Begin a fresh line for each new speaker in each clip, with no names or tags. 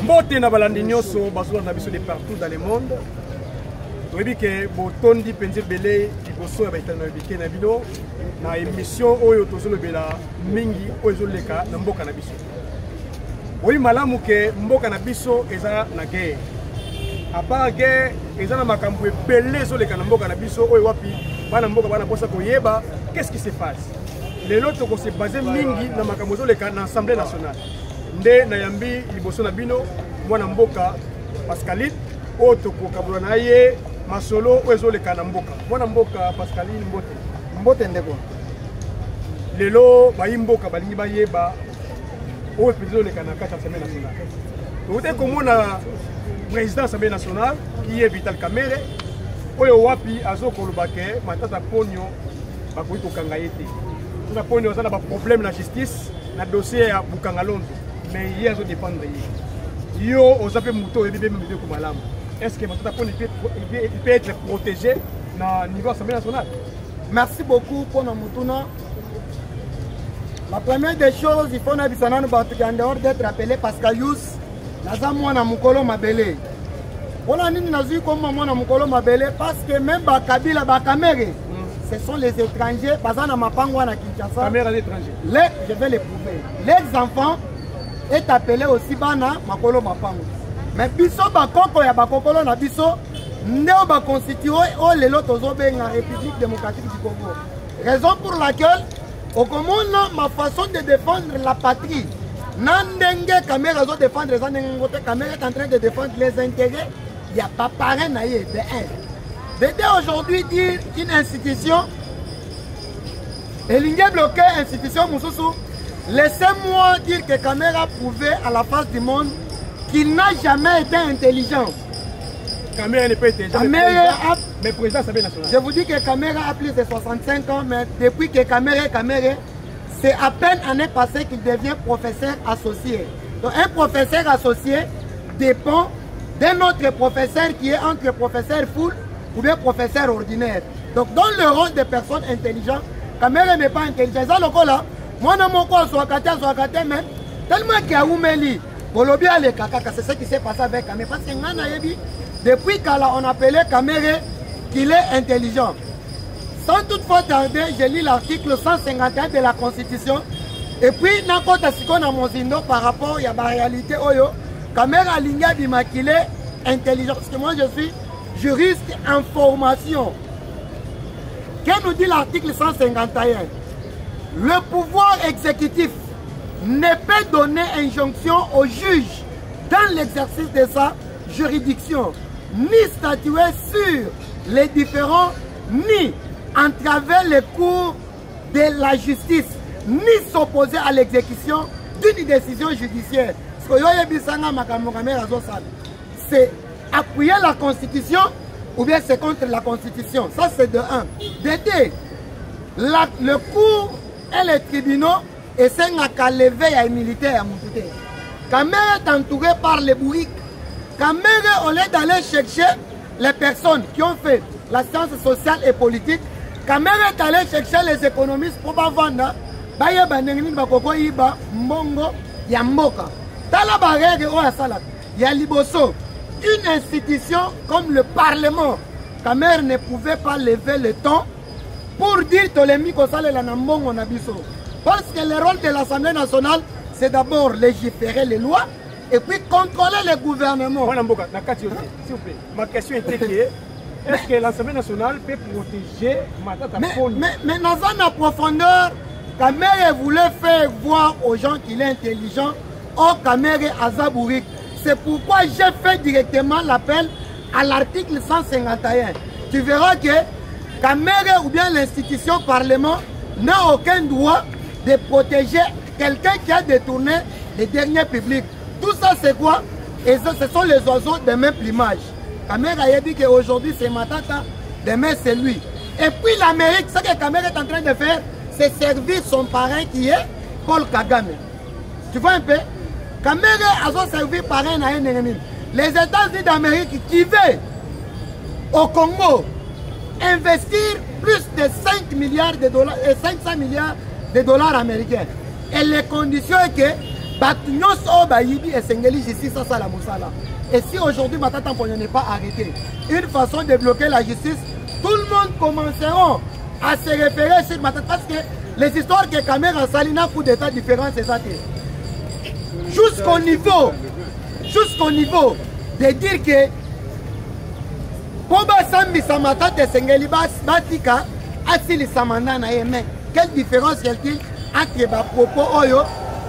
Mbote na balandi nyonso bazwa na biso de partout dans le monde. Toyebi ke botondi penze belé liboso ya baitana bike na bino na émission oyo tozolobela mingi oyo ezoleka na mboka na biso. Oyi malamu ke mboka na biso eza na guerre. À part guerre, eza na makambo ebele ezoleka na mboka na biso oyo wapi bana mboka bana posa koyeba qu'est-ce qui se passe. Lelo toko se basé mingi na makambo ezoleka na Assemblée nationale. Nde na yambi liboso na bino mwana mboka Pascaline oyo tokokabula na ye masolo oyo ezoleka na mboka. Mwana mboka Pascaline mbote ndeko. Lelo bayi mboka balingi bayeba oyo ezoleka na kati ya Assemblée nationale. Tokote komona président de l'Assemblée nationale qui est Vital Kamerhe oyo wapi azokolobake matata ponyo bakoki kokanga ye te. Tata ponyo aza na baproblème na justice na dossier ya Bukangalondo mais ye azodépendre ye. Yo oza mpe moto oyebi mpe mibeko malamu. Est-ce que matata ponyo il peut être protégé na niveau Assemblée nationale?
Merci beaucoup pour nos moutuna. La première des choses, il faut en dehors d'être appelé Pascal Yous. Naza mwana mukolo mabele. Voilà nini nazu comme mwana mukolo mabele parce que même Bakabila Bakamere, ce sont les étrangers bazana mapango na Kinshasa.
Caméra l'étranger.
Je vais les prouver. Les enfants est appelé aussi bana makolo mapango. Mais biso bakoko ya bakokolo na biso ndeo ba constitué o lelo tozobe na République démocratique du Congo. Raison pour laquelle au commande ma façon de défendre la patrie. Nandenge Caméra zo défendre les anengote Caméra est en train de défendre les intérêts. Il n'y a pas pareil naïe de un. D'aider aujourd'hui dire une institution et l'ingé bloqué institution Moussoussou. Laissez-moi dire que Caméra prouvait à la face du monde qu'il n'a jamais été intelligent.
Caméra n'est pas intelligent. Mais président de l'Assemblée nationale.
Je vous dis que Caméra a plus de 65 ans, mais depuis que Caméra, c'est à peine année passée qu'il devient professeur associé. Donc un professeur associé dépend d'un autre professeur qui est entre professeur full ou bien professeur ordinaire. Donc dans le rôle de personnes intelligentes, Caméra n'est pas intelligent. Ça le là, moi non mon quoi soit mais tellement qu'il y a oumeli, bolobia le kaka, c'est ce qui s'est passé avec Caméra. Parce que depuis qu'on appelé Caméra qu'il est intelligent. Sans toutefois tarder, j'ai lu l'article 151 de la Constitution. Et puis, n'importe ce qu'on a monzindo par rapport à la réalité, Caméra Linga Bima qu'il est intelligent. Parce que moi, je suis juriste en formation. Qu'est-ce que nous dit l'article 151? Le pouvoir exécutif ne peut donner injonction au juge dans l'exercice de sa juridiction, ni statuer sur les différents, ni entraver les cours de la justice, ni s'opposer à l'exécution d'une décision judiciaire. C'est appuyer la Constitution ou bien c'est contre la Constitution. Ça c'est de 1. De 2, le cours et les tribunaux essaient de lever les militaires. Caméra est entouré par les bourriques. Caméra, au lieu d'aller chercher les personnes qui ont fait la science sociale et politique, Caméra est allé chercher les économistes pour vendre. Baye banengini bakoko iba mbongo ya mboka. Tala barege o ya salat. Ya liboso. Une institution comme le Parlement, Caméra ne pouvait pas lever le ton pour dire Tolémi ko salela na mbongo na biso. Parce que le rôle de l'Assemblée nationale, c'est d'abord légiférer les lois et puis contrôler le gouvernement.
S'il vous plaît, ma question était que est-ce que l'Assemblée nationale peut protéger Matata Ponyo?
Mais dans une profondeur, Caméra voulait faire voir aux gens qu'il est intelligent. Oh, Caméra Azabourik. C'est pourquoi j'ai fait directement l'appel à l'article 151. Tu verras que Caméra ou bien l'institution Parlement n'a aucun droit de protéger quelqu'un qui a détourné les derniers publics. Tout ça c'est quoi? Et ce sont les oiseaux de même plumage. Caméra a dit qu'aujourd'hui c'est Matata, demain c'est lui. Et puis l'Amérique, ce que Caméra est en train de faire, c'est servir son parrain qui est Paul Kagame. Tu vois un peu? Caméra a servi parrain à un ennemi. Les États-Unis d'Amérique qui veulent au Congo investir plus de 5 milliards de dollars et 500 milliards de dollars américains. Et les conditions est que Et si aujourd'hui Matata Mponyo n'est pas arrêté, une façon de bloquer la justice, tout le monde commenceront à se référer sur Matata. Parce que les histoires que Kamera Salina coup d'état différents, c'est ça. Jusqu'au niveau de dire que Poba Sambi Samata de Sengeli Batika Asili Samanda na mais quelle différence y a-t-il entre les propos Oyo,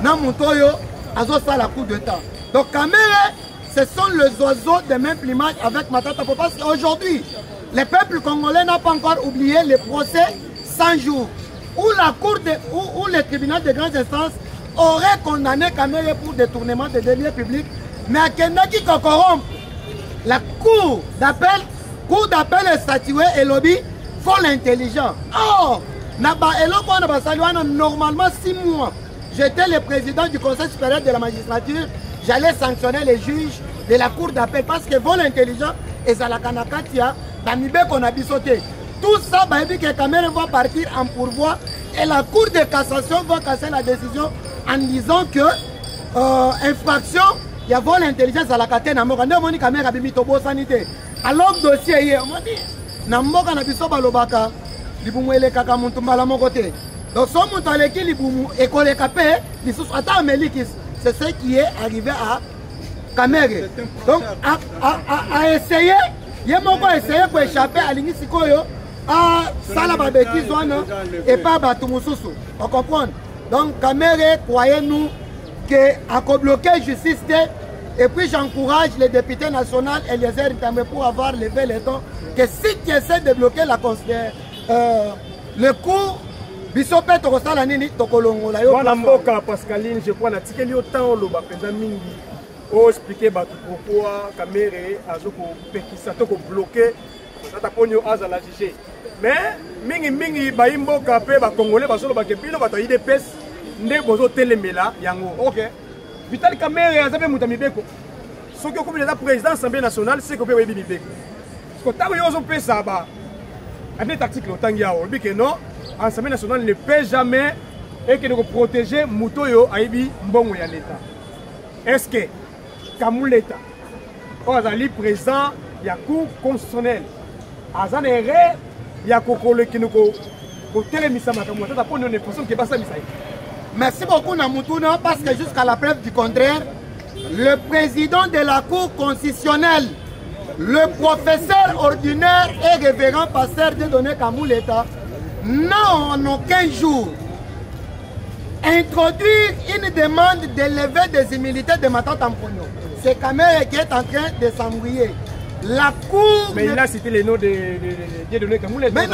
Namutoyo, Azosa la coup d'état. Donc Kamera, ce sont les oiseaux de même plumage avec Matata. Parce qu'aujourd'hui, le peuple congolais n'a pas encore oublié les procès 100 jours où la cour où le tribunal de grande instance aurait condamné Kamere pour détournement de deniers publics, mais à Kendaki corrompt la cour d'appel est statuée et lobby font l'intelligent. Or, normalement 6 mois, j'étais le président du conseil supérieur de la magistrature, j'allais sanctionner les juges de la cour d'appel parce que vol intelligent et Zalakanakatia, Bamibe qu'on a bisauté. Tout ça, que Kamere va partir en pourvoi et la cour de cassation va casser la décision en disant que infraction, il y a vol intelligence à la catène. Alors dossier hier, on dit, Namboka na biso balobaka, libumwele kaka muntu mbala mokote. Donc son muntu aleki libumu ekole kapé, lisusu ata amelikis. C'est ce qui est arrivé à Kamere. Donc à essayer, Yemoko a essayé pour échapper à l'Inisikoyo, à Salababeki Zouana et pas Batumususu. On comprend. Donc Kamere, croyez-nous qu'à bloquer la justice, et puis j'encourage les députés nationaux et les RTM pour avoir levé les temps que si tu essaies de bloquer le cours, Bisopé Torosala Nini Tokolongola.
Voilà Mboka Pascaline, je crois, que tu as autant le président Mingi pour expliquer pourquoi Kamere a bloqué la juger. Mais Mingi Mboka Congolais, IDPS, Telemela, Yango. Ok. Vital Kamere a Moutamibeko. Ce qui est le président de l'Assemblée nationale, c'est que vous avez Bibeko. Parce que vous avez ça, un article autant que non, l'Assemblée nationale ne peut jamais et que de protéger Moutoyo Aibi Mbongo ya l'État. Est-ce que Kamou l'État, le président, il y a cour constitutionnelle, Azan erreur, il y a Kokole qui nous
merci beaucoup Namoutouna parce que jusqu'à la preuve du contraire, le président de la Cour constitutionnelle, le professeur ordinaire et révérend pasteur de donner Kamou l'État, n'a en aucun jour introduit une demande de lever des immunités de Matata Mponyo. C'est Kamere qui est en train de s'embrouiller. La Cour...
Mais il a cité les noms de donner Kamou l'État.
Mais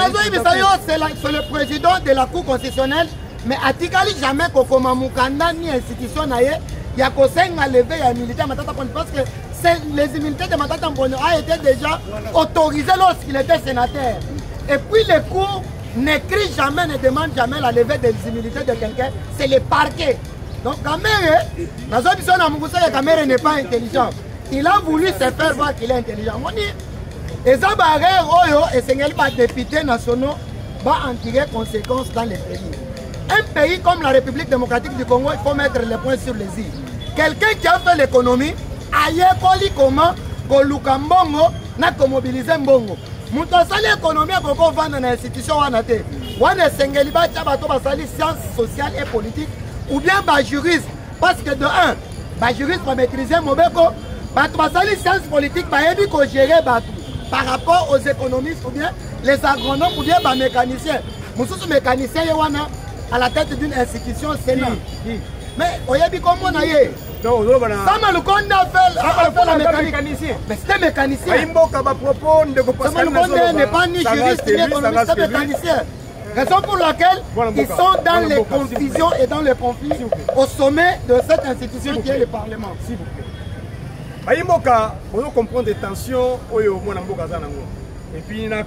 c'est le président de la Cour constitutionnelle. Mais Atikali jamais Kokoma Mukanda ni institution naye ya kosenga lever ya militaire Matata Mponyo parce que les immunités de Matata Mponyo a été déjà autorisées lorsqu'il était sénateur. Et puis les cours n'écrit jamais, ne demande jamais la levée des immunités de quelqu'un, c'est le parquet. Donc Kamere, Kamere n'est pas intelligent. Il a voulu se faire voir qu'il est intelligent. Et ça va et c'est les députés nationaux va en tirer conséquences dans les pays. Un pays comme la République démocratique du Congo, il faut mettre les points sur les i. Quelqu'un qui a fait l'économie, ailleurs comment Koluka Mbongo n'a que mobilisé Mbongo. Moutosali économie a beaucoup vendre dans l'institution Wanate. Wane Sengeli ba Tchabato basali sciences sociales et politiques ou bien ba juriste. Parce que de un, ba juriste va maîtriser Mobeko, ba basali sciences politiques ba ebi ko gérer Batou par rapport aux économistes ou bien les agronomes ou bien ba mécaniciens. Moussous mécanicien Yawana à la tête d'une institution Sénat. Mais oyebi comment na ye? Sama Lukonda a fait la mécanique. Mais c'était mécanicien. Sama Lukonda n'est pas ni juriste ni économiste, c'est mécanicien. Raison pour laquelle ils sont dans les confusions et dans les conflits au sommet de cette institution qui est le Parlement. S'il vous plaît.
Ayimboka, vous comprenez des tensions au Mwanamboka Zanango. Et puis, on a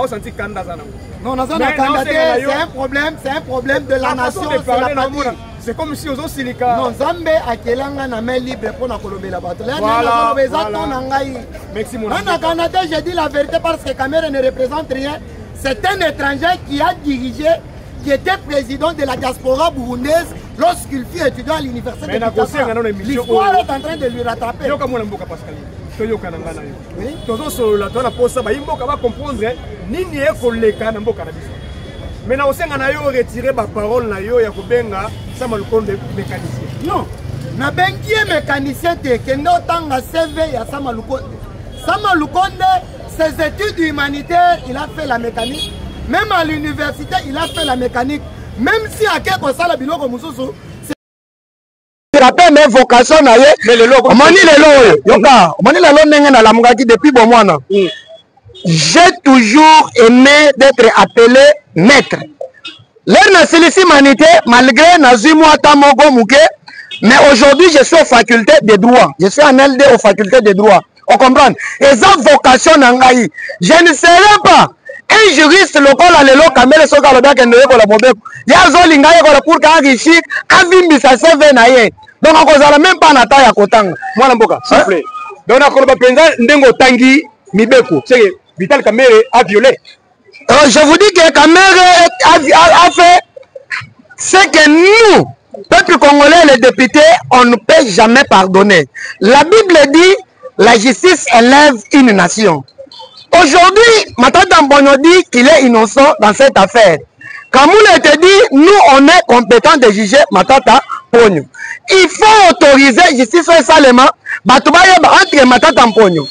senti Kanda Zanango.
Non, c'est un problème de la nation, c'est la patrie.
C'est comme si aux autres silicats.
Non, Zambé a kelanga na main libre pour na kolombe la bateau. Voilà. Merci mon ami. En Canada, j'ai dit la vérité parce que Kamere ne représente rien. C'est un étranger qui a dirigé, qui était président de la diaspora burundaise lorsqu'il fut étudiant à l'université de
Kinshasa.
L'histoire est en train de lui rattraper.
Oui. Tozosola tona posa ba imboka ba comprendre nini ekoleka na mboka na biso. Mais na osenga na yo retirer ba parole na yo ya kobenga Sama Lukonde mécanicien.
Non. Na bengi mécanicien te kendo tanga CV ya Sama Lukonde. Sama Lukonde, ses études humanitaires, il a fait la mécanique. Même à l'université, il a fait la mécanique. Même si à quelque chose la biloko mususu
rappelle mes vocations na ye omoni lelo yoka omoni lelo ndenge na lamukaki depuis bon mwana. J'ai toujours aimé d'être appelé maître. L'air na silisi humanité malgré na zimwa tamogo muke, mais aujourd'hui je suis aux facultés de droit. Je suis en LD aux facultés de droit. On comprend. Et ça vocation na ngai. Je ne serai pas un juriste local à l'élo kamele soka loba kende ko la mobeko. Ya zo linga ko la pour ka richi avimbi sa CV na ye. Donc on kozala même pas na taille à kotanga.
Mwana mboka, s'il vous plaît. Donc na koloba penza ndengo tangi mibeko. C'est Vital Kamerhe a violé.
Je vous dis que Kamerhe a fait ce que nous, peuple congolais, les députés, on ne peut jamais pardonner. La Bible dit, la justice élève une nation. Aujourd'hui, Matata Mbonyo dit qu'il est innocent dans cette affaire. Kamoula te dit, nous, on est compétents de juger Matata Mbonyo. Il faut autoriser justice seulement, entre Matata Mbonyo.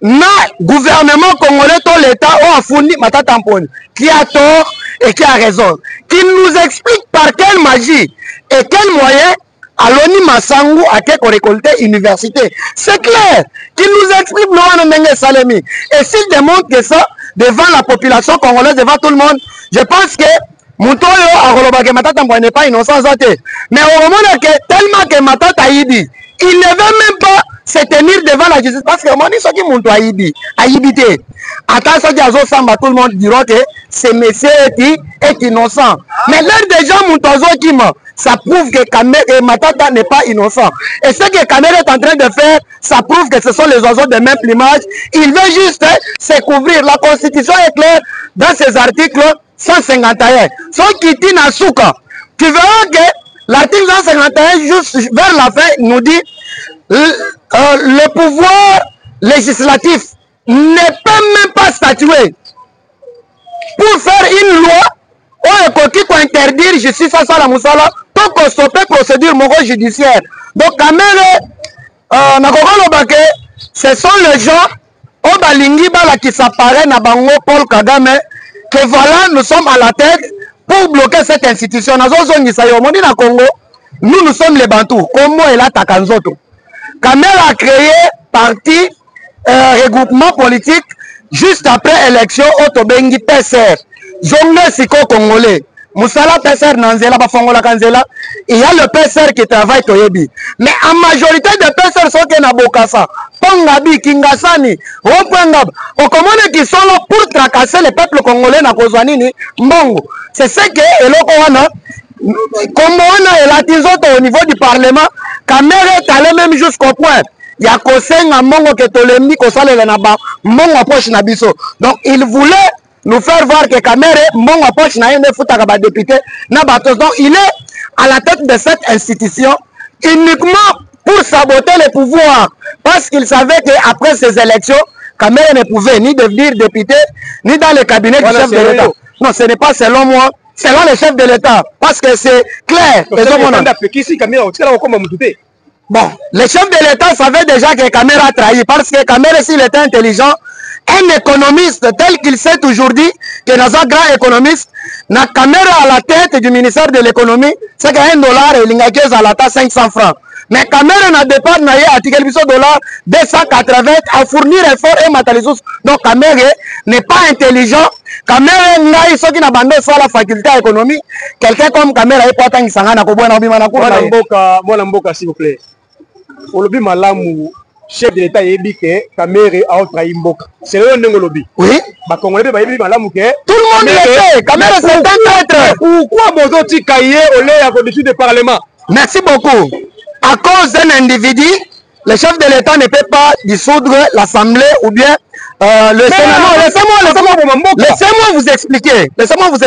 Na gouvernement congolais, tout l'État a fourni Matata Mbonyo, qui a tort et qui a raison. Qui nous explique par quelle magie et quel moyen Aloni Massangu a quelque récolté université. C'est clair. Qui nous explique Noan Ndenge Salemi. Et s'il démontre que ça, devant la population congolaise, devant tout le monde, je pense que Moutoyo a relobé Matata Mbonyo n'est pas innocent. Mais au moment que tellement que Matata Ibi, il ne veut même pas se tenir devant la justice parce que moi dit ce qui monte à Ibité. Attends, tout le monde dira que ce monsieur est innocent. Mais l'un des gens ça prouve que Matata n'est pas innocent. Et ce que Kamerhe est en train de faire, ça prouve que ce sont les oiseaux de même plumage. Il veut juste se couvrir. La Constitution est claire dans ses articles 151. Son Kiti Nasuka. Tu verras que l'article 151, juste vers la fin, nous dit le pouvoir législatif ne peut même pas statuer pour faire une loi pour interdire justice à la Moussala pour qu'on stoppe procédure morale judiciaire. Donc Kamerhe, ce sont les gens au Balingi qui s'apparaissent na Bango Paul Kagame que voilà, nous sommes à la tête pour bloquer cette institution. Nous sommes les Bantous. Comment est là Takanzoto? Kamerhe a créé parti regroupement politique juste après élection Otobengi PCR. Zonge Siko Congolais. Moussala PCR Nanzela Bafongola Kanzela. Il y a le PCR qui travaille Toyebi. Mais en majorité de PCR sont qui na Bokassa, Pongabi, Kingasani, Opengab. On commande qui sont là pour tracasser le peuple congolais na Kozwanini, Mbongo. C'est ce que Elokowana. Comme on a élatisé au niveau du Parlement, Kamerhe est allé même jusqu'au point. Il y a Kosenga Mongo Ketolemi Kosale Lenaba, Mongo Poche Nabiso. Donc il voulait nous faire voir que Kamerhe, Mongo Poche Naïne Foutagaba député, Nabatos. Donc il est à la tête de cette institution uniquement pour saboter les pouvoirs. Parce qu'il savait qu'après ces élections, Kamerhe ne pouvait ni devenir député, ni dans le cabinet du chef de l'État. Non, ce n'est pas selon moi. Selon le chef de l'État, parce que c'est clair. Bon, le chef de l'État savait déjà que Kamerhe a trahi, parce que Kamerhe, s'il était intelligent, un économiste tel qu'il sait aujourd'hui, que dans un grand économiste, na Kamerhe à la tête du ministère de l'économie, c'est qu'un dollar et l'ingakez à la tasse 500 francs. Mais Kamerhe n'a départ naïe à ticket dollar 280 à fournir effort et matériaux. Donc Kamerhe n'est pas intelligent. Kamerhe ngai soki na bande sur la faculté d'économie, quelqu'un comme Kamerhe est pas tant sanga na kobona obima na ko
Mwana mboka s'il vous plaît. Olobi malamu chef de l'État yebi que Kamerhe a trahi mboka. C'est le ndenge lobi.
Oui.
Ba Congolais ba yebi malamu que
tout le monde le sait. Kamerhe c'est un traître.
Pourquoi bozo ti kaye au lait à au-dessus du Parlement?
Merci beaucoup. À cause d'un individu, le chef de l'État ne peut pas dissoudre l'Assemblée ou bien le Sénat. Laissez-moi vous expliquer. Laissez-moi vous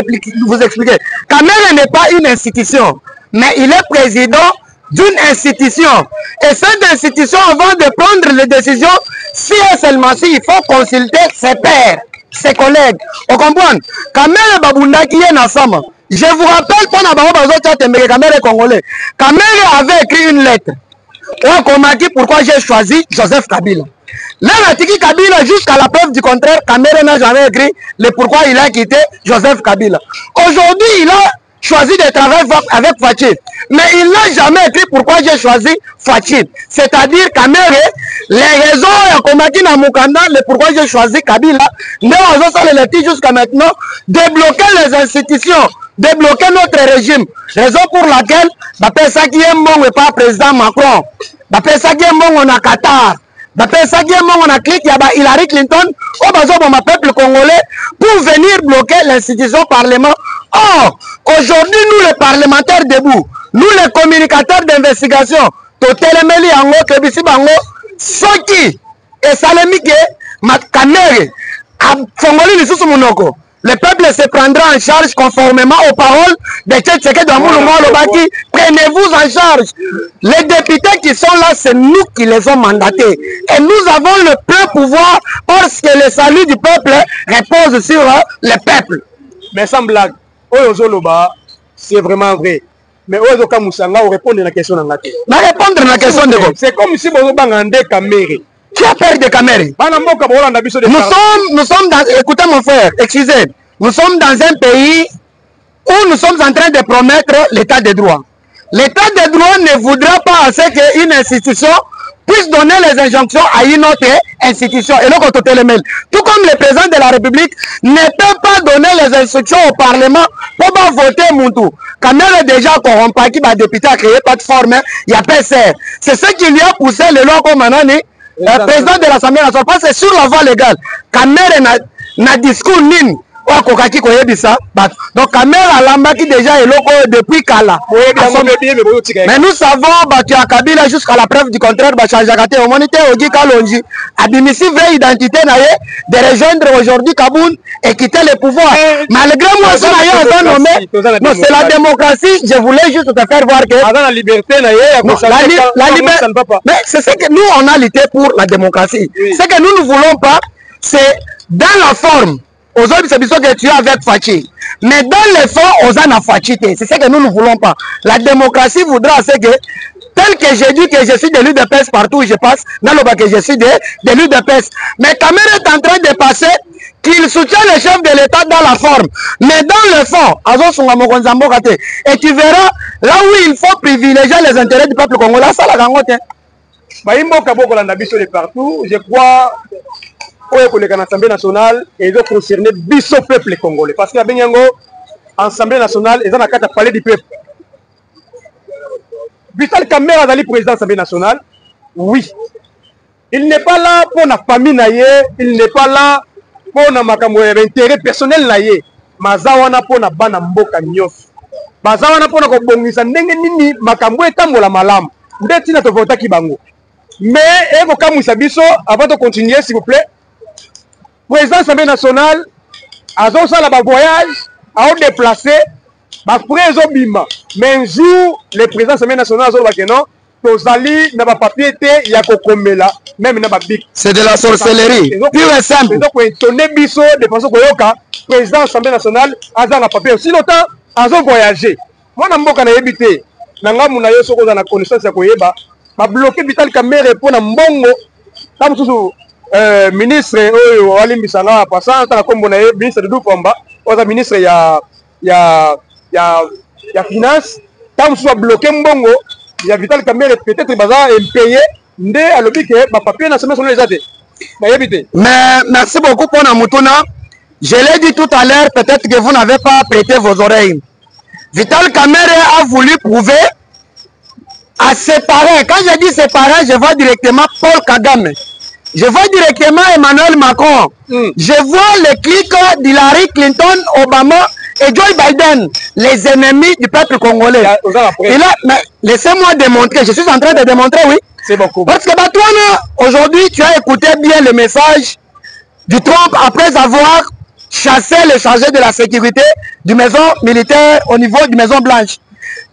expliquer. Kamerhe n'est pas une institution. mais il est président d'une institution. Et cette institution, avant de prendre les décisions, si et seulement si, il faut consulter ses pairs, ses collègues. Vous comprenez? Kamere Babunda qui est ensemble. Je vous rappelle, pendant Kamere congolais, Kamere avait écrit une lettre. On m'a dit pourquoi j'ai choisi Joseph Kabila. Là, Kabila, jusqu'à la preuve du contraire, Kamere n'a jamais écrit le pourquoi il a quitté Joseph Kabila. Aujourd'hui, il a choisi de travailler avec Fachi. Mais il n'a jamais écrit pourquoi j'ai choisi Fachi. C'est-à-dire, Kamere, les raisons, comme a dit dans Mukanda, le pourquoi j'ai choisi Kabila, nous avons jusqu'à maintenant débloquer les institutions, débloquer notre régime. Raison pour laquelle, ça qui est bon et pas président Macron. Ça qui est bon on a Qatar. Ça qui est bon on a cliqué, il y a Hillary Clinton, au besoin de mon peuple congolais, pour venir bloquer l'institution parlement. Or, aujourd'hui, nous les parlementaires debout, nous les communicateurs d'investigation, Totelemeli Ango, Kebisi Bango, Soki et Salemike, Kamere, Fongoli Lissu Monoko. Le peuple se prendra en charge conformément aux paroles de Tchétcheke Douamoulou Lobaki. Prenez-vous en charge. Les députés qui sont là, c'est nous qui les avons mandatés. Et nous avons le plein pouvoir parce que le salut du peuple repose sur le peuple.
Mais sans blague, c'est vraiment vrai. Mais Oyoka Moussanga, on répond à la question de la tête.
Répondre à la question de
c'est comme si vous avez Kamere.
Qui a peur de Kamere? Nous sommes dans... Écoutez mon frère, excusez. Nous sommes dans un pays où nous sommes en train de promettre l'état de droit. L'état de droit ne voudra pas qu'une institution puisse donner les injonctions à une autre institution. Et tout comme le président de la République ne peut pas donner les instructions au Parlement pour voter Moutou. Kamere est déjà corrompu, qui va député à créer plateforme, il y a PCR. C'est ce qui lui a poussé le loi comme Manani. Le président de l'Assemblée nationale, parce que c'est sur la voie légale. Kamere n'a discours nini. Donc Kamere a lambaki déjà et loco depuis Kala. Mais nous savons que Kabila jusqu'à la preuve du contraire, au monité Ogi Kalonji a bénéficié de l'identité de rejoindre aujourd'hui Kaboun et quitter le pouvoir. Malgré moi, c'est la démocratie. Je voulais juste te faire voir que
la liberté,
mais c'est ce que nous on a lutté pour la démocratie. Ce que nous ne voulons pas, c'est dans la forme. Aux autres, c'est que tu es avec Fachi. Mais dans les fonds, aux en a Fachi. C'est ce que nous ne voulons pas. La démocratie voudra que, tel que j'ai dit que je suis de l'UDPS partout où je passe, dans le bas que je suis de l'UDPS. Mais Kamere est en train de passer qu'il soutient le chef de l'État dans la forme. Mais dans le fond, et tu verras là où il faut privilégier les intérêts du peuple congolais. Ça, la gangote.
Je crois que l'Assemblée nationale est concernée biso peuple congolais. Parce que l'Assemblée nationale est dans la carte palais du peuple. Vital Kamere est le président de l'Assemblée nationale. Oui. Il n'est pas là pour la famille, il n'est pas là pour l'intérêt personnel. Mazawana pour la bana mboka nyos. Mazawana pour la kobongisa ndenge nini makambo etambola malamu. Ndeti na tovota kibango. Mais avant de continuer, s'il vous plaît, le président de l'Assemblée nationale a un voyage, a déplacé, mais un jour, le président de l'Assemblée nationale a dit non,
c'est de la sorcellerie, pure et simple.
Donc, de façon que le président de l'Assemblée nationale a un papier. Si longtemps, a voyagé. Moi, je suis habité. Je suis connaissance de bloqué Vital Kamere pour Mbongo. Ministre Walim Bisanga passant comme ministre de Dupamba, ministre ya finance, tant soit bloqué Mbongo, il y a Vital Kamere peut-être baza impayé, ndé à l'objet que ma papier n'a jamais sonné les athées.
Mais merci beaucoup pour Namutuna. Je l'ai dit tout à l'heure, peut-être que vous n'avez pas prêté vos oreilles. Vital Kamere a voulu prouver à séparer. Quand je dis séparer, je vois directement Paul Kagame. Je vois directement Emmanuel Macron. Je vois les clics d'Hillary Clinton, Obama et Joe Biden, les ennemis du peuple congolais. Et là, laissez-moi démontrer. Je suis en train de démontrer, oui.
C'est beaucoup.
Parce que toi, aujourd'hui, tu as écouté bien le message du Trump après avoir chassé le chargé de la sécurité du maison militaire au niveau du Maison Blanche.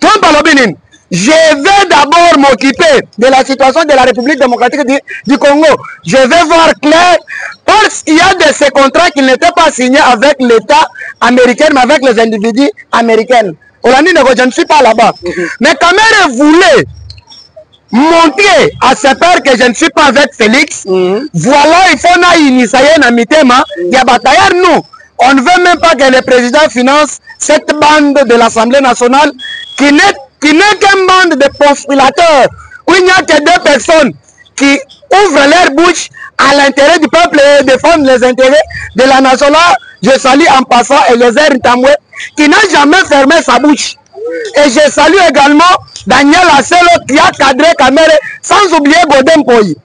Trump Alobinin, je vais d'abord m'occuper de la situation de la République démocratique du Congo. Je vais voir clair parce qu'il y a de ces contrats qui n'étaient pas signés avec l'État américain, mais avec les individus américains. Je ne suis pas là-bas. Mais Kamere voulait montrer à ses pairs que je ne suis pas avec Félix. Voilà, il faut initier un mitema. D'ailleurs, nous, on ne veut même pas que le président finance cette bande de l'Assemblée nationale qui n'est qu'une bande de conspirateurs où il n'y a que deux personnes qui ouvrent leur bouche à l'intérêt du peuple et défendent les intérêts de la nation. Là, je salue en passant Eliezer Ntambwe qui n'a jamais fermé sa bouche. Et je salue également Daniel Asselo qui a cadré Kamere, sans oublier Godem Poyi,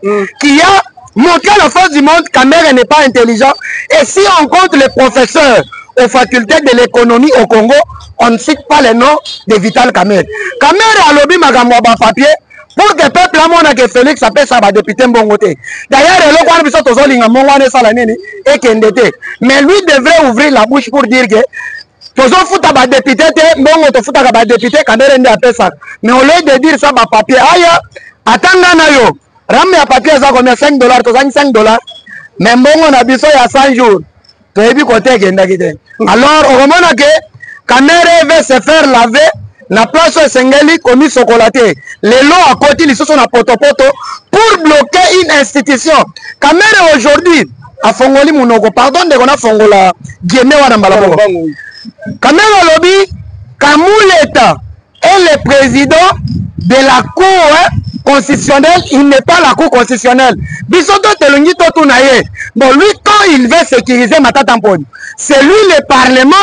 qui a montré à la face du monde que Kamere n'est pas intelligent. Et si on compte les professeurs aux facultés de l'économie au Congo, on ne cite pas les noms de Vital Kamere. Kamere a lobby Magamwaba papier pour que le peuple a montré que Félix appelle ça député Mbongote. D'ailleurs, mais lui devrait ouvrir la bouche pour dire que toujours fouta ba député mbongo to fouta ba député Kamere ndi appelle ça. Mais au lieu de dire ça ba papier aya atanga na yo ram ya papier ça combien $5 to $5. Mais mbongo na biso ya 100 jours. To ebi côté kenda kite. Alors on remonte que Kamere veut se faire laver la place Sengeli commis chocolaté. Les lots à côté ils sont à potopoto pour bloquer une institution. Kamere aujourd'hui a Fongoli Munoko pardon de qu'on a Fongola Guéné wana mbala. Kamere Lobby Kamuleta est le président de la cour constitutionnelle, il n'est pas la cour constitutionnelle. Bisoto Telungi Totunaye. Bon, lui, quand il veut sécuriser Matatampon, c'est lui le parlement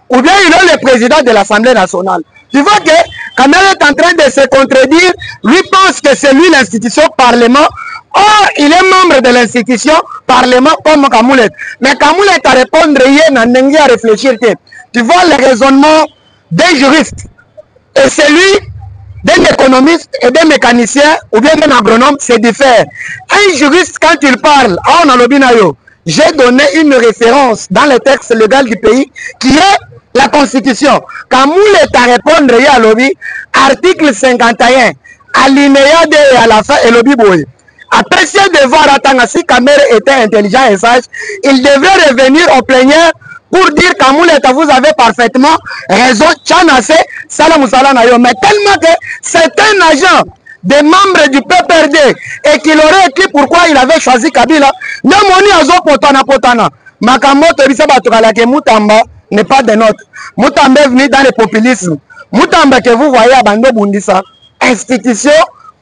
ou bien il est le président de l'Assemblée nationale. Tu vois que Kamere est en train de se contredire. Lui pense que c'est lui l'institution parlement. Or, il est membre de l'institution parlement comme Kamoulet. Mais Kamoulet a répondu rien, à réfléchir. Tu vois le raisonnement des juristes et celui d'un économiste et d'un mécanicien ou bien d'un agronome, c'est différent. Un juriste, quand il parle, j'ai donné une référence dans le texte légal du pays qui est la Constitution. Quand Moulet a répondu à l'objet, article 51, alinéa 2 et à la fin, et l'objet boy. Après ce devoir, si Kamere était intelligent et sage, il devrait revenir au plénière pour dire qu'Amouleta, vous avez parfaitement raison, Tchanase, Salam Salanayo. Mais tellement que c'est un agent des membres du PPRD et qu'il aurait écrit pourquoi il avait choisi Kabila. Namoni Azo Potana. Makambo Torisa Batokalake Moutamba n'est pas des nôtres. Moutamba est venu dans le populisme. Moutamba que vous voyez à Bando Bundisa, institution,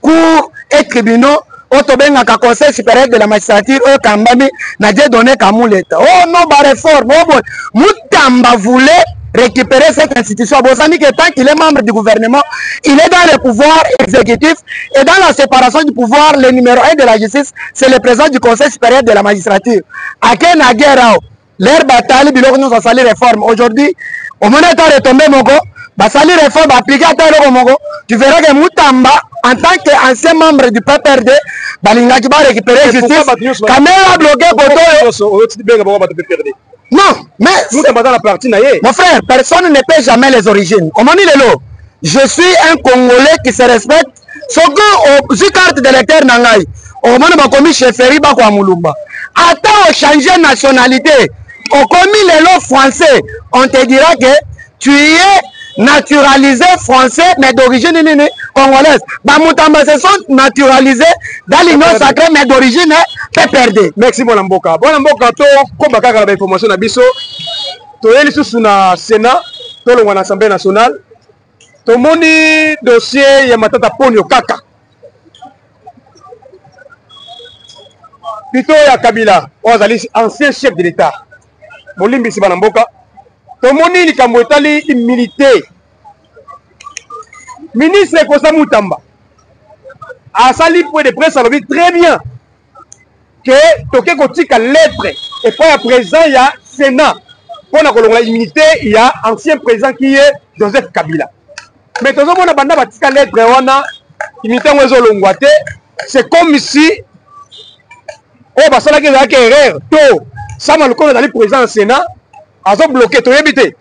cours et tribunaux. Otobenga ka conseil supérieur de la magistrature au Kambami n'a déjà donné Kamuleta. Oh non, bah réforme. Oh, Moutamba voulait récupérer cette institution. Bon, ça dit que tant qu'il est membre du gouvernement, il est dans le pouvoir exécutif et dans la séparation du pouvoir, le numéro 1 de la justice, c'est le président du conseil supérieur de la magistrature. À Kena Guerrao, leur bataille, il nous a sali réforme. Aujourd'hui, au moment où on est tombé, bah, sali réforme appliquée à Taïlo Mogo, tu verras que Moutamba, en tant qu'ancien membre du PPRD, Balinga qui va récupérer la justice, Kamera bloqué non, mais mon frère, personne ne paie jamais les origines. Je suis un Congolais qui se respecte. Ce que j'ai carte d'électeur Nangaï, au moment où commis chez Ferry Bako Moulumba. Attends, au changer nationalité, au commis les lots français, on te dira que tu es naturalisé français, mais d'origine congolaise. Bamoutamba se sont naturalisés dans l'Union sacrée, mais d'origine PPRD.
Merci, mon Mboka. Bon, Mboka, comme la information à Bisso, tu es sous le Sénat, tu es l'Assemblée nationale, tu as dossier Yamatata Ponyo Kaka. Plutôt ya Kabila, ancien chef de l'État. Molimbi Sibanamboka. Tomoni ni kamwetali immunité. Ministre Kosa Moutamba a sali point de presse, a dit très bien que toke kotika lettre et puis à présent il y a Sénat pour la immunité, il y a ancien président qui est Joseph Kabila. Mais tout le monde a banda batika lettre wana immunité wezo longwate, c'est comme si oh bah ça là que erreur to ça m'a le connaît dans le président Sénat. Ils ont bloqué, tu as évité.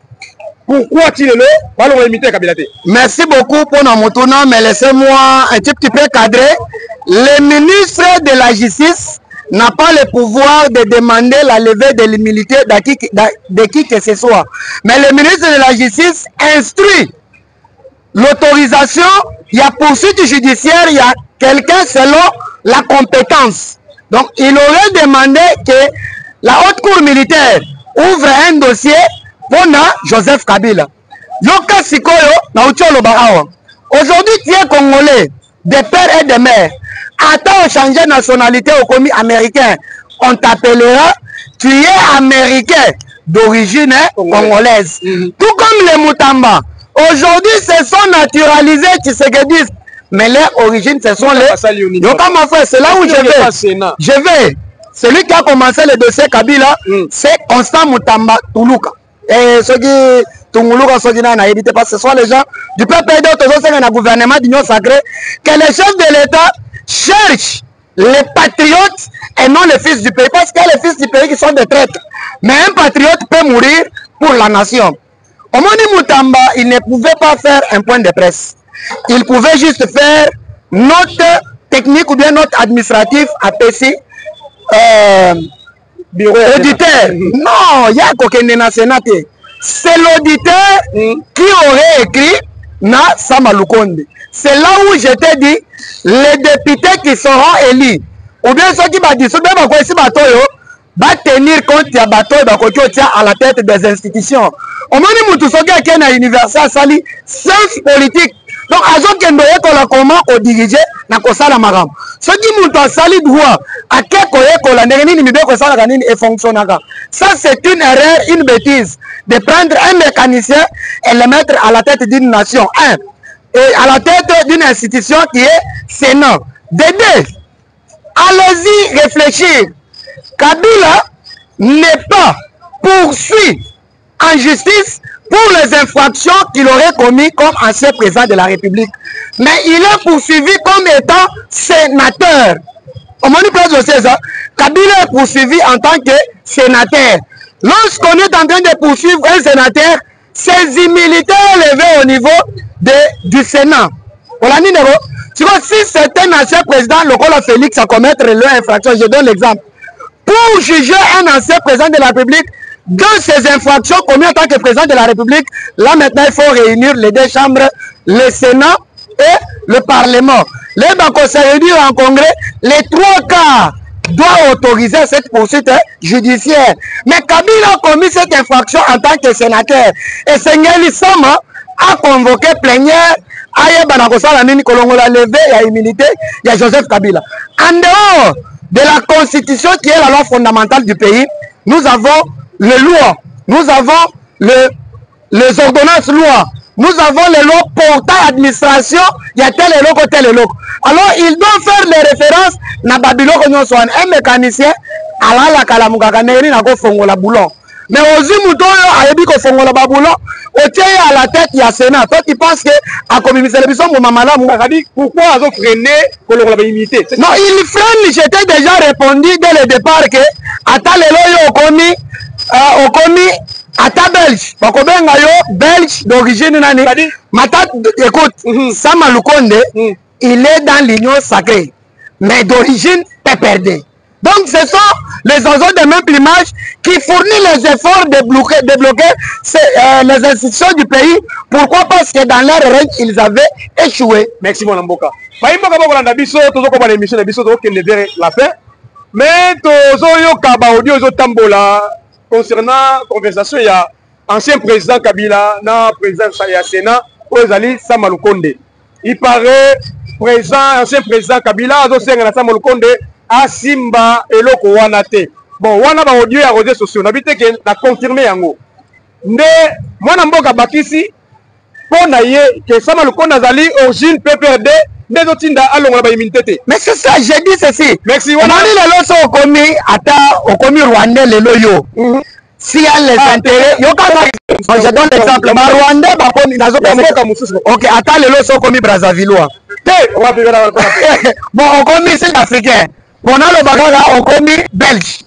pourquoi tu le allons imiter Kabila?
Merci beaucoup pour nos moutons, mais laissez-moi un petit peu cadrer. Le ministre de la Justice n'a pas le pouvoir de demander la levée de l'immunité de qui que ce soit. Mais le ministre de la Justice instruit l'autorisation, il y a poursuite judiciaire, il y a quelqu'un selon la compétence. Donc, il aurait demandé que la haute cour militaire ouvre un dossier pour Joseph Kabila. Yoka Sikoyo, na Ucholo Barawa. Aujourd'hui, tu es congolais, de père et de mère. Attends, changer nationalité au commis américain, on t'appellera, tu es américain d'origine congolaise. Tout comme les Moutamba. Aujourd'hui, se sont naturalisés Tshisekedi. Mais leur origine, ce sont les... Yoka, mon frère, c'est là où je vais. Je vais. Celui qui a commencé le dossier Kabila, c'est Constant Moutamba Toulouka. Et ceux qui Toulouka, ceux qui n'ont pas évité, parce que ce sont les gens du PPD, au gouvernement d'Union Sacrée, que les chefs de l'État cherchent les patriotes et non les fils du pays. Parce qu'il y a les fils du pays qui sont des traîtres. Mais un patriote peut mourir pour la nation. Omoni Moutamba, il ne pouvait pas faire un point de presse. Il pouvait juste faire note technique ou bien note administrative à PC. Auditeur. Non, il y a qu'aucun sénat. C'est l'auditeur qui aurait écrit na Samalukonde. C'est là où je t'ai dit, les députés qui seront élus, ou bien ceux qui vont dire, va tenir compte de Bato à la tête des institutions. Au moment où tout ce qui est à l'université, sali science politique. Donc, à ce qu'il y a comment on dirige, na kosala maram. Ce qui m'a sali droit, à quel la nérénie et fonctionnera. Ça, c'est une erreur, une bêtise, de prendre un mécanicien et le mettre à la tête d'une nation. Un. Et à la tête d'une institution qui est Sénat. De deux, allez-y réfléchir. Kabila n'est pas poursuivi en justice pour les infractions qu'il aurait commises comme ancien président de la République. Mais il est poursuivi comme étant sénateur. Au moment du place de César, Kabila est poursuivi en tant que sénateur. Lorsqu'on est en train de poursuivre un sénateur, ses immunités élevées au niveau du Sénat. Tu vois, si c'est un ancien président, le col Félix à commettre leur infraction, je donne l'exemple. Pour juger un ancien président de la République, dans ces infractions commises en tant que président de la République, là maintenant il faut réunir les deux chambres, le Sénat et le Parlement. Les Bako se réunir en congrès, les trois quarts doivent autoriser cette poursuite judiciaire. Mais Kabila a commis cette infraction en tant que sénateur. Et Sengeli Sama a convoqué plénière, Aye Banakosala Nini Kolongola levé, il y a immunité, il y a Joseph Kabila. En dehors de la constitution qui est la loi fondamentale du pays, nous avons les lois, nous avons les ordonnances lois, nous avons les lois portant administration, il y a tel éloque, tel éloque. Alors ils doivent faire les références na Babylone, un mécanicien, à la Kalamukakaneri, na go fongola boulon. Mais aussi, Mouton a dit que fongola boulon, au tient à la tête, il y a Sénat. Toi, tu penses que, à communiquer la mission, mon maman là,
pourquoi ils ont freiné pour leur immunité?
Non, il freine, j'étais déjà répondu dès le départ que, à Talelo, au commis, à ta belge, belge d'origine nani. Mata, écoute, Sama Lukonde, il est dans l'union sacrée, mais d'origine PPRD. Donc ce sont les oiseaux de même plumage qui fournissent les efforts de bloquer les institutions du pays. Pourquoi? Parce que dans leur règne, ils avaient échoué.
Merci mon Mboka. Mais concernant la conversation, il y a ancien président Kabila, président Sénat, Ozali Samalukonde. Il paraît ancien président Kabila, Samalukonde, Asimba et Loko Wanate. Bon, wana ba audio ya réseaux sociaux. N'habite que la confirmer yango. Nde mwana mboka bakisi pona ye que Samalukonde azali origine PPRD.
Mais c'est ça, j'ai dit ceci.
Merci.
On a dit les lois sont au commis rwandais, les loyaux. S'il y a les intérêts, je donne l'exemple. Rwandais, ok, attends, les lois sont commis Brazzavillois. Bon, on commis sud-africain. On a le bagage, on commis belge.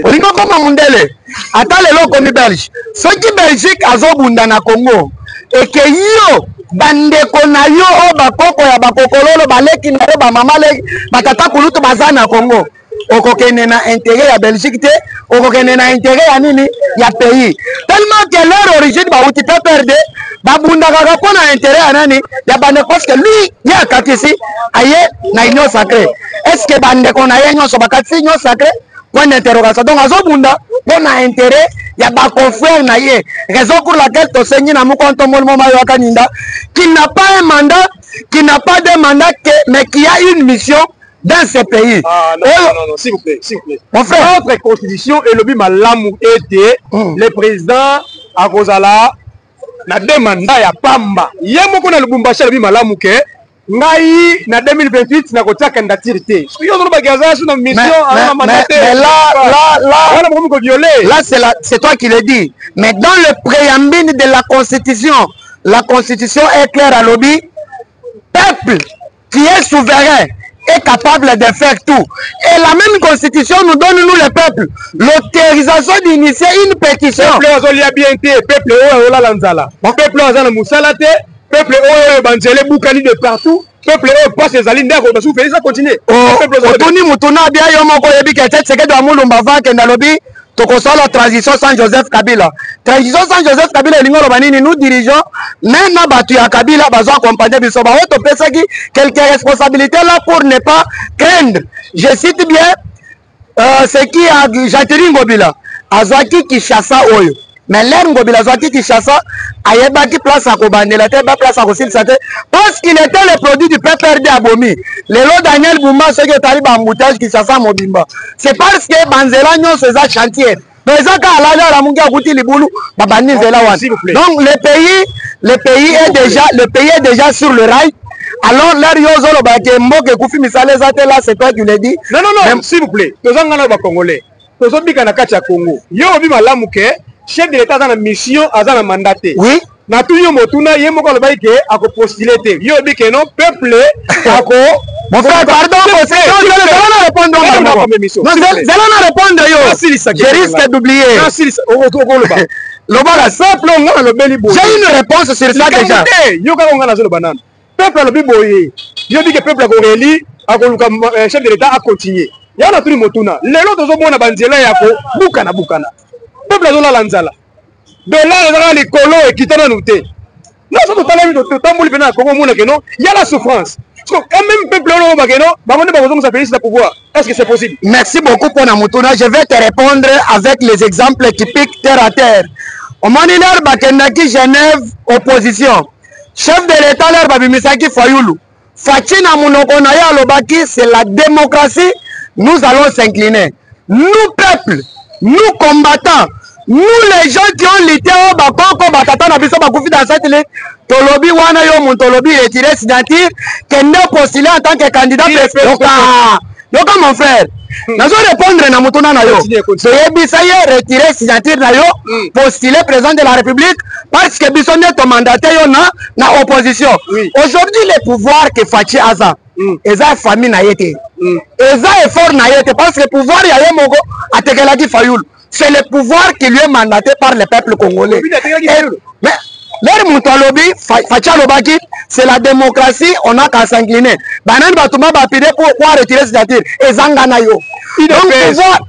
olinga koma mundele ata lelo komi belge soki belgique azobunda na congo eke yo bandeko na yo oyo bakoko ya bakokololo baleki na yo bamama leki batata kulutu baza na congo okokende na intérêt ya belgique te okokende na intérêt ya nini ya pays tellement que leur origine bauti PPRD babundakaka mpo na intérêt ya nani ya bandeko parce que lui ye akatisi aye na union sacrée est ce que bandeko na ye nyonso bakatisi union sacrée point d'interrogation donc azobunda mpo na intérêt ya baconfrère na ye raison pour laquelle tosengi na mokonto molimo mayo akaninda qui n'a pas un mandat qui n'a pas de mandat mais qui a une mission dans ce pays.
Ah, non, s'il vous plaît, s'il vous plaît.
Mon frère,
notre constitution est le bimalamou été le président à Kozala na deux mandats ya pamba. Yemoko na lubumbashi le bimalamou ke ngai na 2028 na kotia candidature te. Yo no bagaza sur une mission à mandat.
Mais là c'est toi qui le dis. Mais dans le préambule de la constitution est claire à lobby. Peuple qui est souverain est capable de faire tout. Et la même constitution nous donne, nous les peuples, l'autorisation d'initier une pétition.
Peuple oyo bien te, peuple oyo la lanzala. Peuple oyo la musalate, peuple oyo banzele bukani de partout. Peuple oyo passe les alines d'ako basu fait ça continuer.
Otuni mutuna bia yo moko yebi ke tete seke do amulumba va ke ndalobi tokosala la transition sans Joseph Kabila. Transition sans Joseph Kabila lingolo banini nous dirigeons même na batu ya Kabila bazo accompagner biso ba auto pesaki quelques responsabilités là pour ne pas craindre. Je cite bien ce qui a Jatiri Ngobila azwaki Kinshasa oyo. Mais l'air Ngobila azwaki Kinshasa ayebaki place à kobandela te ba place à kosilisa te parce qu'il était le produit du PPRD abomi. Lelo Daniel Bumba ce qui tali ba embouteillage Kinshasa mobimba. C'est parce que banzela nyo ce chantier. Donc ezaka ala la mungi akuti libulu babani zela wan. Donc le pays est déjà sur le rail. Alors l'air yozolo ba ke mboke kufi misale zate là c'est toi qui le dis.
Non, s'il vous plaît. Tozanga ba congolais. Tozobika na kati ya Congo. Yo obi malamu ke chef de l'État a une mission, a un mandaté.
Oui.
Na tout yo motuna ye moko le baike a ko postuler yo bi ke non peuple ako
mon frère pardon c'est non répondre yo je risque d'oublier le simple on le beli boy j'ai une réponse sur ça déjà
yo ka on na zo le banane peuple le biboye yo bi ke peuple ko reli a ko chef de l'État a continuer ya na tout motuna lelo tozo mona banzela ya ko bukana peuple azola lanzala de là ezala likolo ekitana nous te non ça totala totamboli pena Congo mona que non il y a la souffrance parce que quand même peuple ono ba que non ba mona ba kozonga sa pays na pouvoir est-ce que c'est possible?
Merci beaucoup pour Namutuna, je vais te répondre avec les exemples typiques terre à terre. Au Maniner bakendaki Genève opposition chef de l'État leur babimisaki Fayulu Fachi na munoko na ya lobaki c'est la démocratie, nous allons s'incliner, nous peuple, nous combattants, nous les gens qui ont lutté au bakoko batata na biso bakufi dans cette lutte tolobi wana yo muntolobi retirer signature kende postuler en tant que candidat yoka mon frère nazo répondre na mutuna na yo toyebisa ye retirer signature na yo postuler président de la République parce que biso nde to mandaté yo na opposition aujourd'hui le pouvoir que Fachi aza eza famille na yete eza effort na yete parce que pouvoir ya ye moko atekelaki Fayulu. C'est le pouvoir qui lui est mandaté par le peuple congolais. Mais leur Moutalobi, Fachalobaki, c'est la démocratie, on n'a qu'à s'incliner. Banan Batuma Bapide pour retirer cette signature. Et Zanganayo. Donc pouvoir,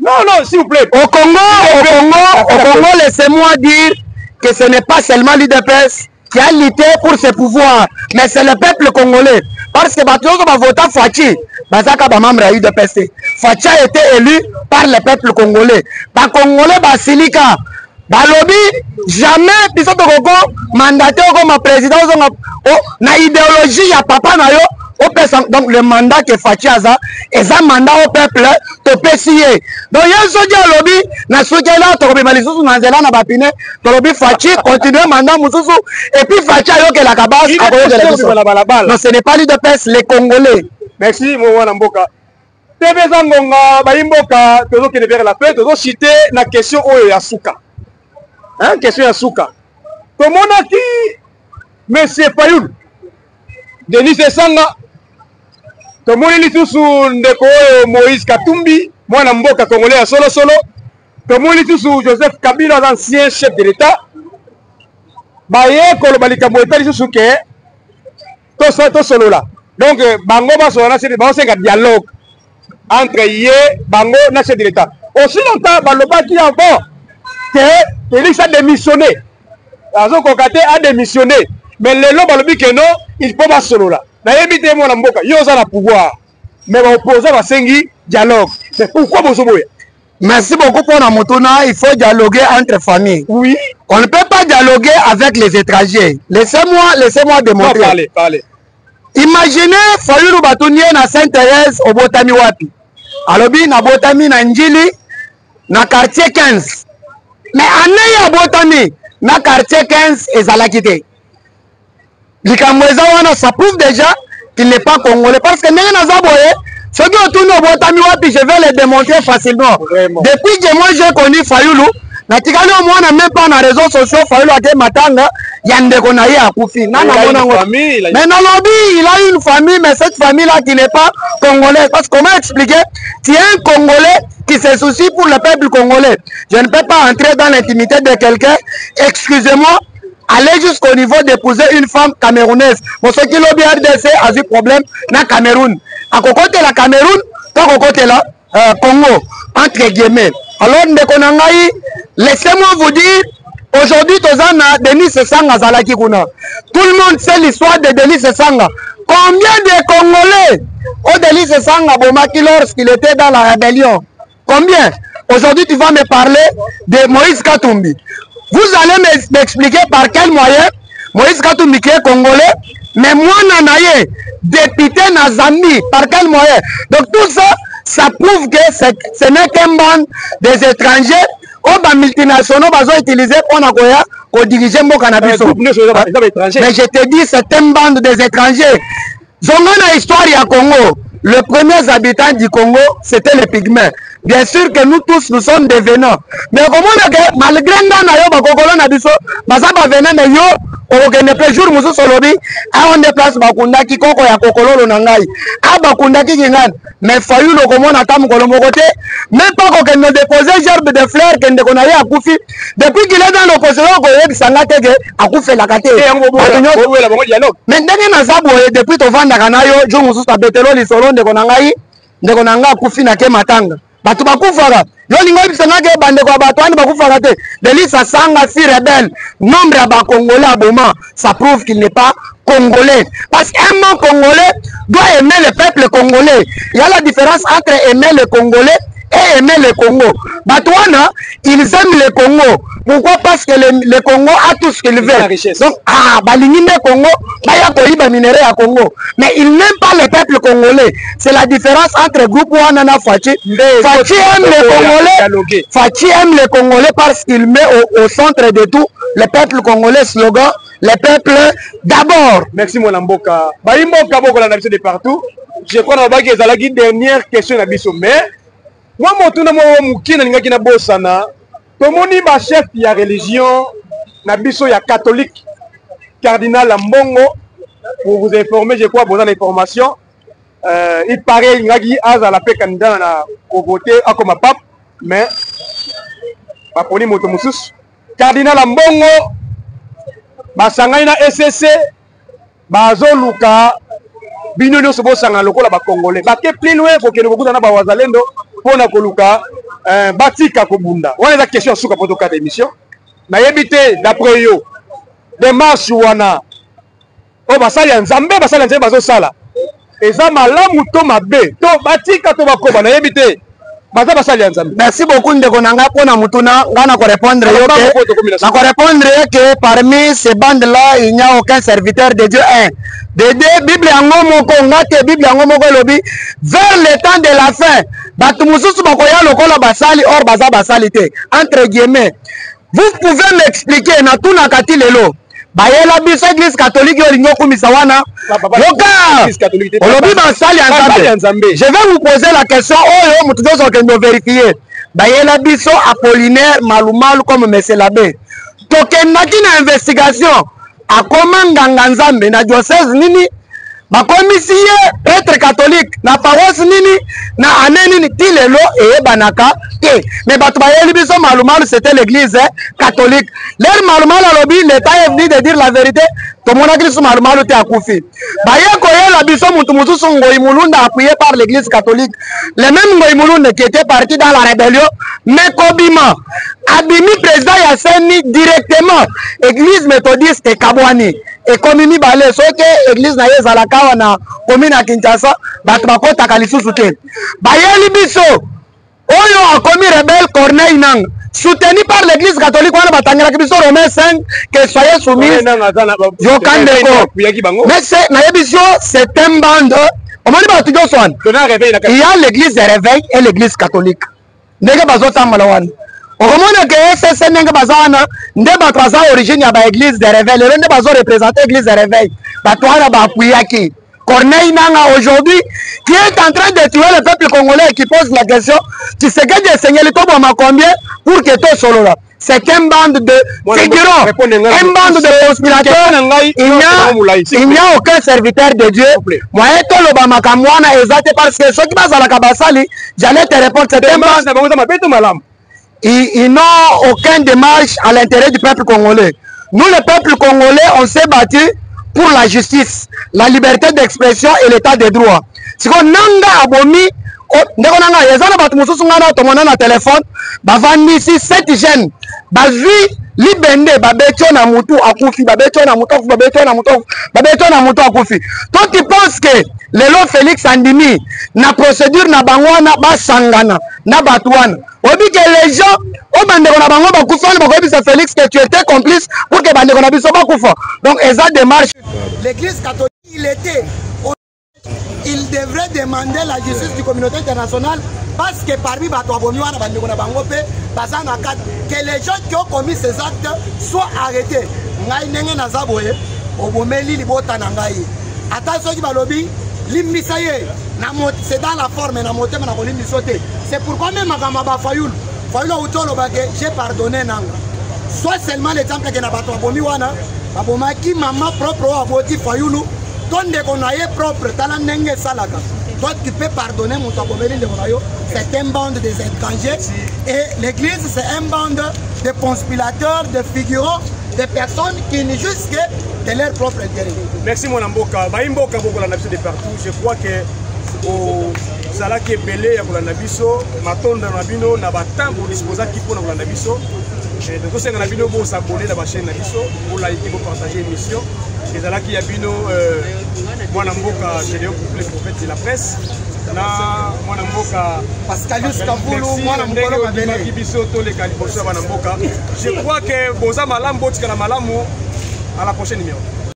non, s'il vous plaît.
Au Congo, laissez-moi dire que ce n'est pas seulement l'UDPS qui a lutté pour ce pouvoir, mais c'est le peuple congolais. Parce que Batouzo va voter Fachi. Bazaka Bamamra UDPS. Fachi a été élu par le peuple congolais. Ba Congolais Basilika. Balobi jamais bisoto koko mandaté comme président na idéologie ya papa na yo donc le mandat que Fachi aza est un mandat au peuple to pesier. Donc yeso dia lobi na sukela to ko balisou na nzela na bapine to lobi Fachi continuer mandat mususu et puis Fachi ayo que la kabas non ce n'est pas lui de pes les Congolais.
Merci Mwana Mboka. Tebeza ngonga bayimboka tozo kene vers la paix tozo citer na question oyo ya suka. Hein, question ya suka. Tomona ki monsieur Fayulu Denis Esanga
tomoni lisusu ndeko oyo Moïse Katumbi mwana mboka congolais ya solo solo, tomoni lisusu Joseph Kabila l'ancien chef de l'État baye koloba likambo eta lisusu ke tosolola. Donc bango basolola c'est baosenga dialogue entre ye bango na chef de l'État. Aussi longtemps balobaki bon que Félix a démissionné, Azo Kokate a démissionné, mais le long balobi que non il peut pas solola. Na yebite mwana mboka yo za la pouvoir, mais opposé va sengi dialogue. Mais pourquoi bozoboya?
Merci beaucoup pour la motona. Il faut dialoguer entre familles.
Oui.
On ne peut pas dialoguer avec les étrangers. Laissez-moi démontrer.
Non, parlez.
Imaginez Fayulu Batounier na Sainte-Thérèse au Botami Wapi. Alobi na Botami na Njili na quartier 15. Mais année ya Botami na quartier 15 ezalakite. Likamweza wana ça prouve déjà qu'il n'est pas congolais parce que nenge na zaboye. Ceux qui ont tourné au Botami Wapi, je vais les démontrer facilement. Vraiment. Depuis que moi j'ai connu Fayulu, natikali au moins même pas dans les réseaux sociaux, Fayulu a été matanga, yande konaye a koufi. Mais non lobby, il a une famille, mais cette famille là qui n'est pas congolaise. Parce que comment expliquer? Tu es un Congolais qui se soucie pour le peuple congolais. Je ne peux pas entrer dans l'intimité de quelqu'un. Excusez-moi. Aller jusqu'au niveau d'épouser une femme camerounaise. Pour ceux qui l'ont bien RDC a eu problème dans le Cameroun. À côté la Cameroun, à côté là, Congo, entre guillemets. Alors, laissez-moi vous dire, aujourd'hui, Denis Sesanga Zalaki Kuna. Tout le monde sait l'histoire de Denis Sesanga. Combien de Congolais ont Denis Sesanga Bomaki lorsqu'il était dans la rébellion? Combien? Aujourd'hui, tu vas me parler de Moïse Katumbi. Vous allez m'expliquer par quel moyen Moïse Katumbi qui est congolais, mais moi Nanaye, député Nazami, par quel moyen? Donc tout ça, ça prouve que ce n'est qu'un bande des étrangers ou multinationaux qui ont utilisé pour diriger mon cannabis. Mais je te dis, c'est une bande des étrangers. Zongana histoire à Congo. Le premier habitant du Congo, c'était les Pygmées. Bien sûr que nous tous, nous sommes des venants. Mais comment malgré on déplace Bakunda qui koko ya kokolo nangai. A Bakunda qui gingan. Mais faillu le comment atam kolomo côté. Même pas qu'on ne déposer gerbe de fleurs qu'on ne connaît à Koufi. Depuis qu'il est dans l'opposition, qu'on est sangate à Koufi la kate. Mais depuis ton vent d'Aganayo, je me suis abetelo les solons de Konangai, de Konanga Koufi na ke matanga. Batu bakufara yo lingo bisanga ke bande kwa batwani bakufara te Denis Sesanga si rebelle nombre ya bakongolais aboma ça prouve qu'il n'est pas congolais parce qu'un mot congolais doit aimer le peuple congolais. Il y a la différence entre aimer le congolais et aimer le Congo. Batouana, ils aiment le Congo. Pourquoi? Parce que le Congo a tout ce qu'il veut. Donc, Balinine Congo, Baya minéré à Congo. Mais ils n'aiment pas le peuple congolais. C'est la différence entre groupe Wanana Fachi. Fachi aime les Congolais. Fachi aime les Congolais parce qu'il met au centre de tout le peuple congolais. Slogan, le peuple d'abord.
Merci mon Mboka. Baïmboka Boko la nation de partout. Je crois que c'est la dernière question à Bissou. Mais moi, je bosana. Tomoni ba chef ya religion na biso ya catholique cardinal Mbongo pour vous informer, je crois besoin d'information. Il paraît ngaki aza la pe candidat na voter comme pape mais ba poni moto mususu cardinal Mbongo ba sangai na SCC bazo luka bino nyo sobo sanga lokola ba congolais ba ke plus loin ko kene bokuta na ba wazalendo pona koluka batika kobunda. On a la question sur le cas d'émission. Na yebité d'après yo démarche wana o basali nzambe basali nzambe bazo sala eza malamu to mabe to batika to bakoba na yebité baza basali nzambe. Merci beaucoup ndeko nanga pona mutuna ngana ko répondre yo que na ko répondre que parmi ces bandes là il n'y a aucun serviteur de Dieu un. De Bible yango moko ngate Bible yango moko lobi vers le temps de la fin batu mususu bakoya lokola basali or baza basali te entre guillemets. Vous pouvez m'expliquer na tuna kati lelo bayela biso église catholique yo lingo kumisa wana yoka olobi basali nzambe. Je vais vous poser la question oyo mutu dozo kendo vérifier bayela biso Apollinaire Malumalu comme monsieur l'abbé tokendaki na investigation akoma nganga nzambe na diocèse nini
bakomisi ye prêtre catholique na paroisse nini na ane nini ti lelo eyebanaka te mais bato bayeli biso malumalu c'était l'église catholique leur malumalu alobi l'état est venu de dire la vérité tomonaki liso malumalu te akufi baye koyela biso mutu mosusu Ngoi Mulunda appuyé par l'église catholique le même Ngoi Mulunda qui était parti dans la rébellion mais kobima abimi président ya seni directement église méthodiste kabwani ekomi mibale soki église na ye ezalaka awa na commune ya Kinshasa bato bakotaka lisusu te bayeli biso oyo akomi rebelle Corneille Nangaa soutenu par l'église catholique wana batangelaki biso Romains 5 que soyez soumis yokandeko mais c'est nayebi biso c'est un bande omoni bato nyonso wana il y a l'église de réveil et l'église catholique ndenge bazotambola wana okomona ke SSC ndenge baza wana nde bato baza origine ya baéglise de réveil lelo nde bazoreprésente église de réveil bato wana baapuyaki Corneille Nangaa aujourd'hui qui est en train de tuer le peuple congolais qui pose la question tu sais que Dieu Seigneur toboma combien pour que to solo là c'est un bande de figurants un bande de conspirateurs il n'y a aucun serviteur de Dieu moi to loba makambo wana ezate parce que ceux qui bazalaka basali j'allais te répondre c'est un bande ils n'ont aucun démarche à l'intérêt du peuple congolais. Nous, le peuple congolais, on s'est battu pour la justice, la liberté d'expression et l'état de droit. Si on n'a abomi, ndeko nanga yezana batu mususu ngana tomona na téléphone, bavandi ici 7 jeunes, bazui libende babetio na mutu akufi, babetio na mutu akufi, babetio na mutu akufi, babetio na mutu akufi. Toi tu penses que lelo Félix Andimi na procédure na bangwana basangana na batuana. Obi que les gens au bandeko na bango bakufa na bakobi c'est Félix que tu étais complice pour que bandeko na biso bakufa. Donc eza démarche.
L'église catholique il devrait demander la justice du communauté internationale parce que parmi que les gens qui ont commis ces actes soient arrêtés. C'est dans la forme, c'est pourquoi même j'ai pardonné. Soit seulement l'exemple que qui maman propre propre, toi tu peux pardonner mon c'est un bande des étrangers et l'église c'est un bande de conspirateurs, de figurants, de personnes qui ne juste que de leur propre intérêt.
Merci mon amboka. Baimboka beaucoup la nation de partout. Je crois que au Zalaki belé ya kolanda biso, matonda na bino na batambo disposa qui pour na kolanda biso. Donc c'est na bino bo s'abonner na ba chaîne na biso, pour liker, pour partager l'émission. Les Zalaki ya bino mon amboka Gédéon le prophète de la presse. Na mon amboka
Pascalius Kabulu mon amboka belé
biso to les califosa mon amboka. Je crois que boza malambo tika na malamu à la prochaine numéro.